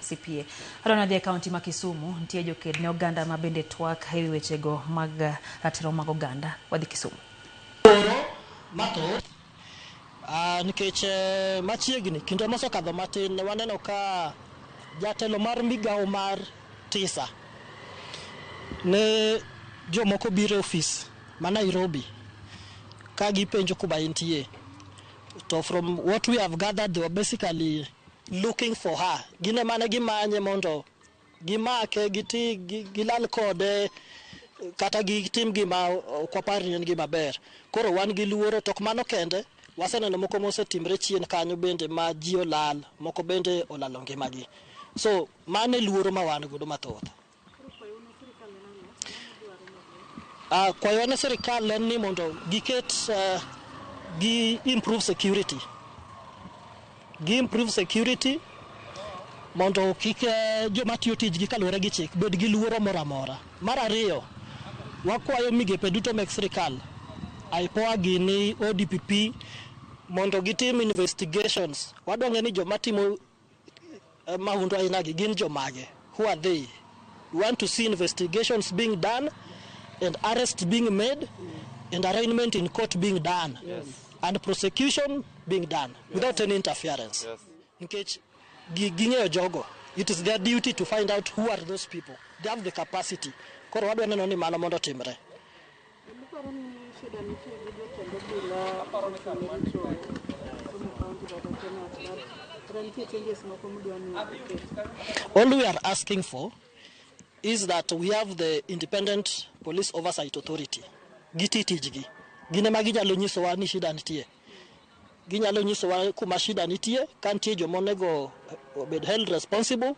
CPA. Adona dhie kaunti ma Kisumu nitie joked ne oganda ma bende twak ewi wechego mag ratiro mag oganda. Wadhi Kisumu. Nikech machiegni kinde mosekadho matin waneno ka jatelo mar migao mar tisa ne jomoko biro office ma Nairobi ka gipenjo kuma intie. So from what we have gathered, they were basically looking for her. Gine mane gimanye mondo gimake gilal kode kata gitim gima kwapari en gima ber. Koro wan gi luoro tok mano kende waseneno moko mosetimre chien kanyo bende ma ji olal, moko bende olalo ngimagi. So mane luoro ma wan godo mathoth. Kwayo ne sirikal en ni mondo giket gi improve security. Gi improve security mondo kik joma tiyo tijgi kaluwore gi chik bed gi luoro moro amora. Mar ariyo, wakwayo migepe duto mek sirikal, IPOA gini ODPP mondo gitim investigations. Wadwang'e ni joma timo mahundu ainagi gin jomage. Who are they? We want to see investigations being done and arrests being made and arraignment in court being done. Yes. And prosecution being done without any interference. In case ging'eyo jogo, it is their duty to find out who are those people. They have the capacity. Koro wadwa neno ni mano mondo timre. All we are asking for is that we have the Independent Police Oversight Authority. Giti tijgi. Gine ma ginyalo nyisowa ni shida nitie. Ginyalo nyisowa kuma shida nitie, ka nitie jomonego obed held responsible,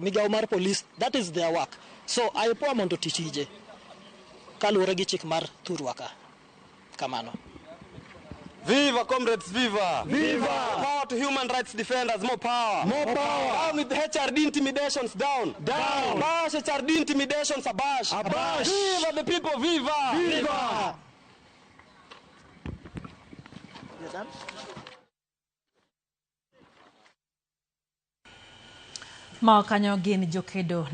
migao mar police. That is their work. So IPOA mondo titije kaluwore gi chik mar Thurwaka. Kamano. Viva comrades, viva! Viva! Power to human rights defenders, more power! More power! Down with the HRD intimidations, down! Down! Abash HRD intimidations, abash! Abash! Viva the people, viva! Viva! Ma kanyo gin jokedo